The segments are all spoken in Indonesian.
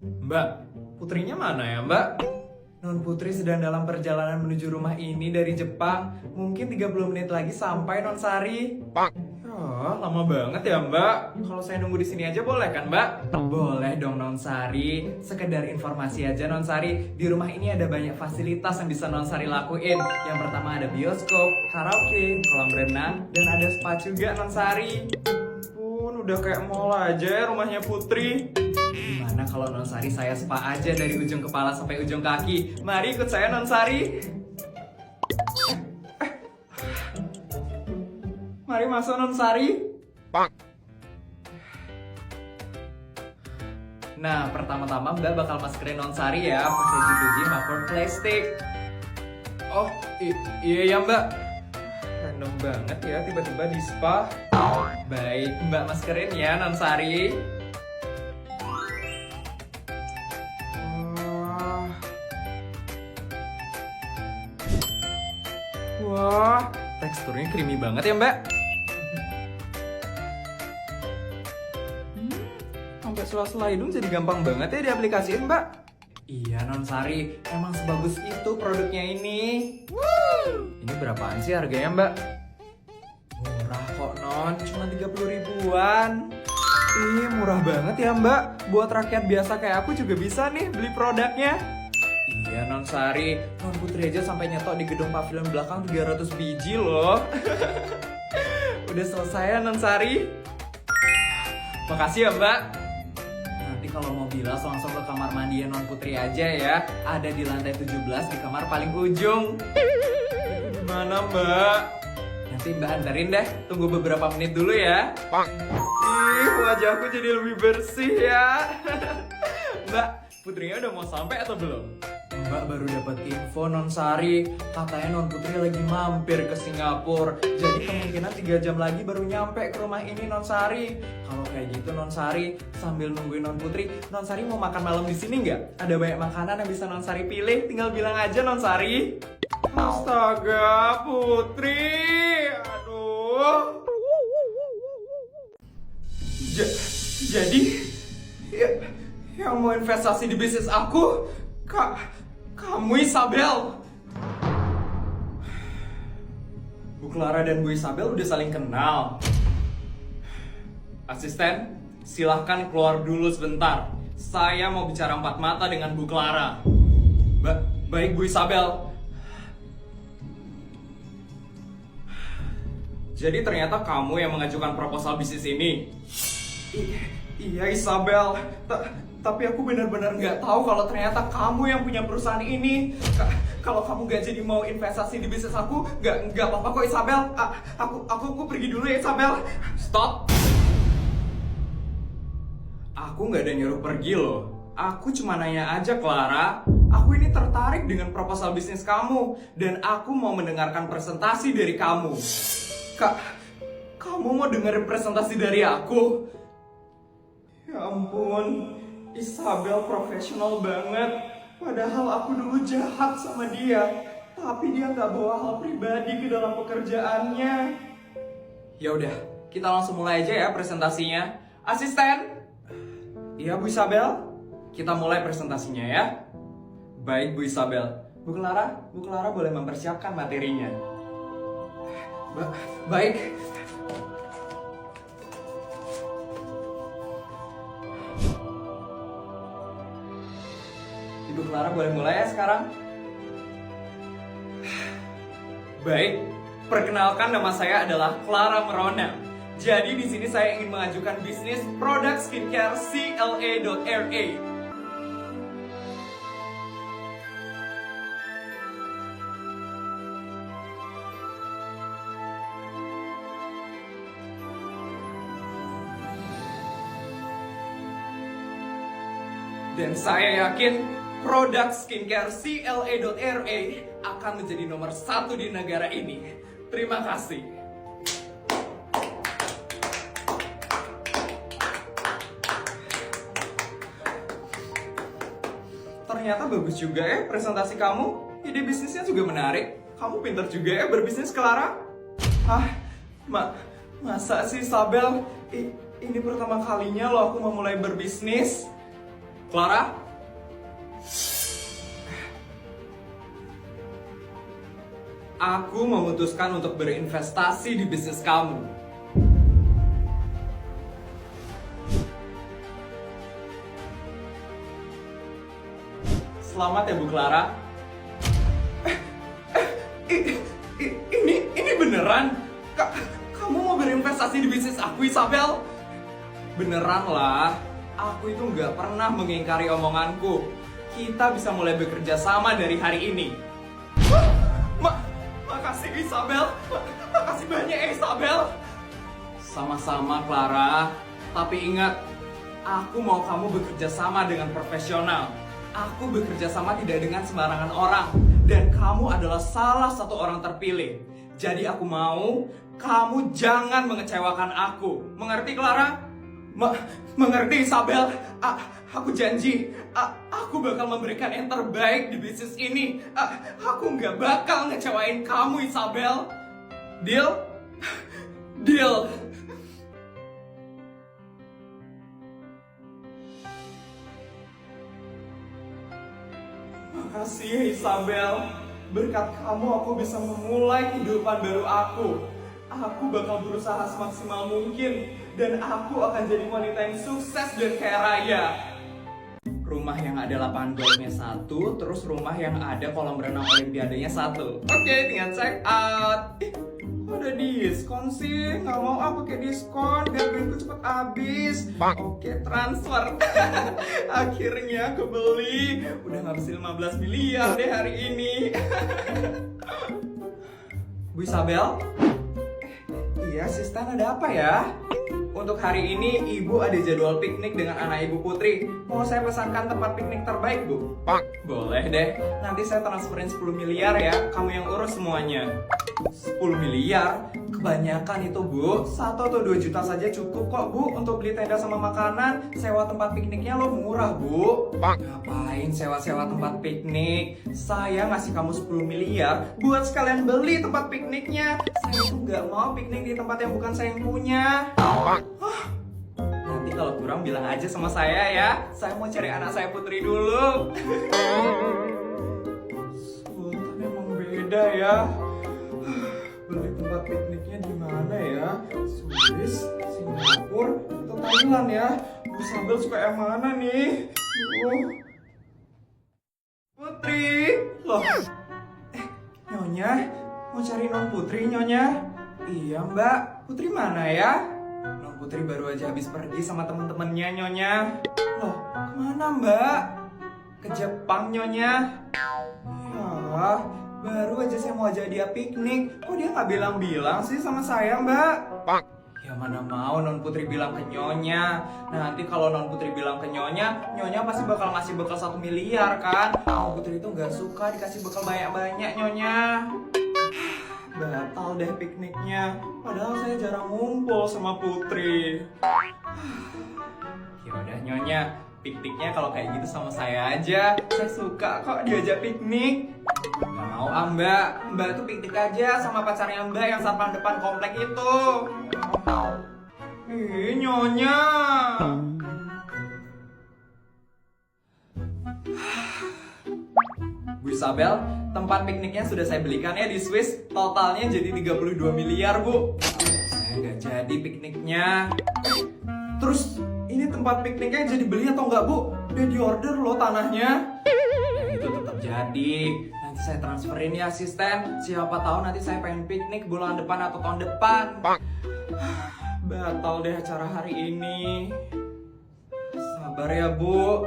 Mbak, putrinya mana ya, Mbak? Non Putri sedang dalam perjalanan menuju rumah ini dari Jepang. Mungkin 30 menit lagi sampai Non Sari. Oh, lama banget ya, Mbak. Kalau saya nunggu di sini aja boleh kan, Mbak? Boleh dong, Non Sari. Sekedar informasi aja, Non Sari. Di rumah ini ada banyak fasilitas yang bisa Non Sari lakuin. Yang pertama ada bioskop, karaoke, kolam renang, dan ada spa juga, Non Sari. Pun udah kayak mall aja ya rumahnya Putri. Gimana kalau Non Sari saya spa aja dari ujung kepala sampai ujung kaki? Mari ikut saya, Non Sari. Mari masuk, Non Sari. Nah, pertama-tama Mbak bakal masukin Non Sari ya pakai judul vapor plastik. Oh, iya ya Mbak. Random banget ya tiba-tiba di spa. Baik, Mbak maskerin ya, Non Sari. Wah, teksturnya creamy banget ya, Mbak. Sampai sela-sela hidung jadi gampang banget ya diaplikasiin, Mbak. Iya, Non Sari, emang sebagus itu produknya ini. Ini berapaan sih harganya, Mbak? Murah kok, Non. Cuma 30 ribuan. Ih, murah banget ya, Mbak. Buat rakyat biasa kayak aku juga bisa nih beli produknya. Iya, Non Sari, Non Putri aja sampai nyetok di gedung pavilion belakang 300 biji loh. Udah selesai ya, Non Sari? Makasih ya, Mbak. Nanti kalau mau bilas langsung ke kamar mandi Non Putri aja ya. Ada di lantai 17 di kamar paling ujung. Gimana, Mbak? Nanti Mbak anterin deh. Tunggu beberapa menit dulu ya. Ih, wajahku jadi lebih bersih ya. Mbak, Putrinya udah mau sampai atau belum? Mbak baru dapat info, Non Sari. Katanya Non Putri lagi mampir ke Singapura. Jadi kemungkinan 3 jam lagi baru nyampe ke rumah ini, Non Sari. Kalau kayak gitu, Non Sari, sambil nungguin Non Putri, Non Sari mau makan malam di sini nggak? Ada banyak makanan yang bisa Non Sari pilih. Tinggal bilang aja, Non Sari. Astaga, Putri. Aduh. Jadi, yang mau investasi di bisnis aku, kamu Isabel. Bu Clara dan Bu Isabel udah saling kenal. Asisten, silahkan keluar dulu sebentar. Saya mau bicara 4 mata dengan Bu Clara. Baik, Bu Isabel. Jadi ternyata kamu yang mengajukan proposal bisnis ini. Iya, Isabel. Tapi aku benar-benar nggak tahu kalau ternyata kamu yang punya perusahaan ini. Kalau kamu nggak jadi mau investasi di bisnis aku, nggak apa-apa kok, Isabel. Aku pergi dulu ya, Isabel. Stop. Aku nggak ada nyuruh pergi loh. Aku cuma nanya aja, Clara. Aku ini tertarik dengan proposal bisnis kamu dan aku mau mendengarkan presentasi dari kamu. Kamu mau dengerin presentasi dari aku? Ya ampun, Isabel profesional banget. Padahal aku dulu jahat sama dia. Tapi dia nggak bawa hal pribadi ke dalam pekerjaannya. Ya udah, kita langsung mulai aja ya presentasinya. Asisten. Iya, Bu Isabel. Kita mulai presentasinya ya. Baik, Bu Isabel. Bu Clara boleh mempersiapkan materinya. Baik. Ibu Clara boleh mulai ya sekarang? Baik, perkenalkan nama saya adalah Clara Merona. Jadi di sini saya ingin mengajukan bisnis produk skincare CLA.RA. Dan saya yakin produk skincare CLA.RA akan menjadi nomor 1 di negara ini. Terima kasih. Ternyata bagus juga ya presentasi kamu. Ide bisnisnya juga menarik. Kamu pintar juga ya berbisnis, Clara. Masa sih, Isabel? Ini pertama kalinya loh aku memulai berbisnis. Clara? Aku memutuskan untuk berinvestasi di bisnis kamu. Selamat ya Bu Clara. Ini beneran? Kamu mau berinvestasi di bisnis aku, Isabel? Beneran lah. Aku itu nggak pernah mengingkari omonganku. Kita bisa mulai bekerja sama dari hari ini. Makasih Isabel. Makasih banyak Isabel. Sama-sama Clara. Tapi ingat, aku mau kamu bekerja sama dengan profesional. Aku bekerja sama tidak dengan sembarangan orang. Dan kamu adalah salah satu orang terpilih. Jadi aku mau kamu jangan mengecewakan aku. Mengerti Clara? Mengerti Isabel? Aku janji, aku bakal memberikan yang terbaik di bisnis ini. Aku nggak bakal ngecewain kamu Isabel. Deal? Deal. Makasih Isabel. Berkat kamu aku bisa memulai kehidupan baru aku. Aku bakal berusaha semaksimal mungkin. Dan aku akan jadi wanita yang sukses dan kaya raya. Rumah yang ada lapangan golfnya 1, terus rumah yang ada kolam renang olimpiadanya 1. Oke, tinggal check out. Ada diskon sih, nggak mau pakai diskon biar duitku cepet habis. Oke, transfer. Akhirnya kebeli. Udah ngabisin 15 miliar deh hari ini. Bu Isabel? Iya, asisten ada apa ya? Untuk hari ini ibu ada jadwal piknik dengan anak ibu Putri. Mau saya pesankan tempat piknik terbaik, Bu? Boleh deh. Nanti saya transferin 10 miliar ya. Kamu yang urus semuanya. 10 miliar? Kebanyakan itu, Bu. 1 atau 2 juta saja cukup kok, Bu, untuk beli tenda sama makanan. Sewa tempat pikniknya lo murah, Bu. Ngapain sewa-sewa tempat piknik? Saya ngasih kamu 10 miliar buat sekalian beli tempat pikniknya. Saya tuh nggak mau piknik di tempat yang bukan saya yang punya. Nanti kalau kurang bilang aja sama saya ya. Saya mau cari anak saya Putri dulu. Sultan emang beda ya. Beli tempat pikniknya di mana ya? Swiss, Singapura, atau Thailand ya? Bu Isabel suka yang mana nih? Putri, loh. Nyonya, mau cari non Putri Nyonya? Iya Mbak, Putri mana ya? Non Putri baru aja habis pergi sama temen-temennya Nyonya. Loh, kemana Mbak? Ke Jepang Nyonya. Ya, baru aja saya mau ajak dia piknik. Kok dia nggak bilang-bilang sih sama saya Mbak? Ya mana mau non Putri bilang ke Nyonya. Nanti kalau non Putri bilang ke Nyonya, Nyonya pasti bakal ngasih bekal 1 miliar kan. Non Putri itu nggak suka dikasih bekal banyak-banyak Nyonya. Batal deh pikniknya. Padahal saya jarang ngumpul sama Putri. Ya udah Nyonya, pikniknya kalau kayak gitu sama saya aja. Saya suka kok diajak piknik. Gak mau Mbak. Mbak tuh piknik aja sama pacarnya Mbak yang satpam depan komplek itu. Ih Nyonya. Bu Isabel, tempat pikniknya sudah saya belikan ya di Swiss. Totalnya jadi 32 miliar, Bu. Saya nggak jadi pikniknya. Terus, ini tempat pikniknya jadi beli atau nggak, Bu? Udah diorder loh tanahnya. Ya, itu tetap jadi. Nanti saya transferin ya asisten. Siapa tahu nanti saya pengen piknik bulan depan atau tahun depan. Batal deh acara hari ini. Sabar ya, Bu.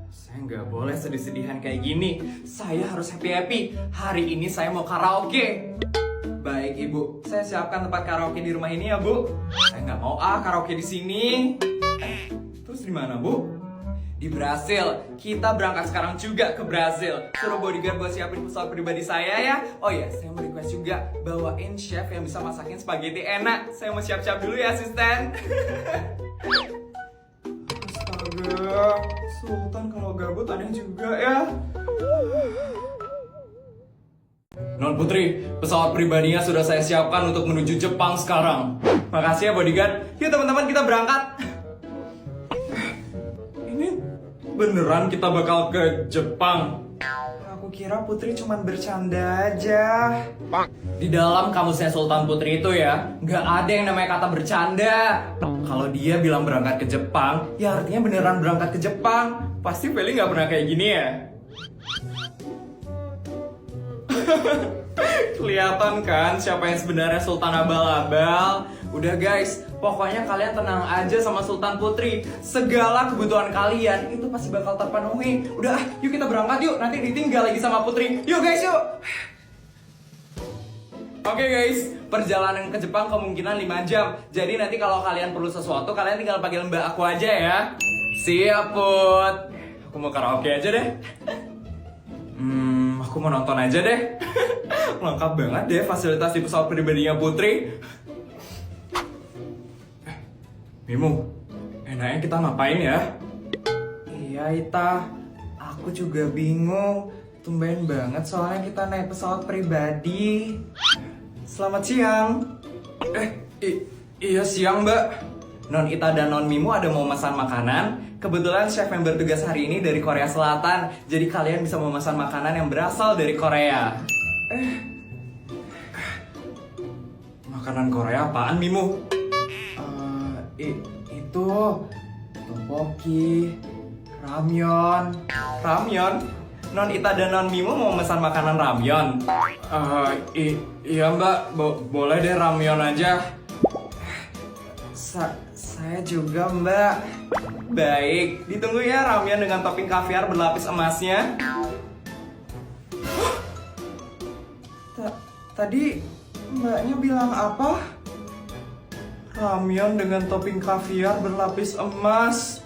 Saya nggak boleh sedih-sedihan kayak gini. Saya harus happy-happy. Hari ini saya mau karaoke. Baik Ibu, saya siapkan tempat karaoke di rumah ini ya Bu. Saya nggak mau karaoke di sini. Terus di mana Bu? Di Brasil. Kita berangkat sekarang juga ke Brasil. Suruh bodyguard buat siapin pesawat pribadi saya ya. Oh ya, saya mau request juga bawain chef yang bisa masakin spaghetti enak. Saya mau siap-siap dulu ya asisten. Astaga, Sultan kalau gabut aneh juga ya. Non Putri, pesawat pribadinya sudah saya siapkan untuk menuju Jepang sekarang. Makasih ya bodyguard. Yuk teman-teman kita berangkat. Ini Beneran kita bakal ke Jepang? Aku kira Putri cuman bercanda aja. Di dalam kamusnya Sultan Putri itu ya, nggak ada yang namanya kata bercanda. Kalau dia bilang berangkat ke Jepang, ya artinya beneran berangkat ke Jepang. Pasti Feli nggak pernah kayak gini ya. Kelihatan kan siapa yang sebenarnya Sultan Abal-Abal. Udah guys, pokoknya kalian tenang aja sama Sultan Putri. Segala kebutuhan kalian itu pasti bakal terpenuhi. Udah, yuk kita berangkat yuk. Nanti ditinggal lagi sama Putri. Yuk guys, yuk. Oke guys, perjalanan ke Jepang kemungkinan 5 jam. Jadi nanti kalau kalian perlu sesuatu, kalian tinggal panggil mbak aku aja ya. Siap, Put. Aku mau karaoke aja deh. Aku mau nonton aja deh. Lengkap banget deh fasilitas di pesawat pribadinya Putri. Mimu, enaknya kita ngapain ya? Iya Ita, aku juga bingung. Tumben banget soalnya kita naik pesawat pribadi. Selamat siang. Iya siang Mbak. Non Ita dan Non Mimu ada mau pesan makanan. Kebetulan chef yang bertugas hari ini dari Korea Selatan. Jadi kalian bisa memesan makanan yang berasal dari Korea. Makanan Korea apaan Mimu? Itu tteokbokki, ramyeon. Ramyeon? Non Ita dan Non Mimu mau memesan makanan ramyeon? Iya Mbak, boleh deh ramyeon aja. Saya juga Mbak. Baik, ditunggu ya ramyeon dengan topping kaviar berlapis emasnya. Tadi Mbaknya bilang apa? Ramyeon dengan topping kaviar berlapis emas.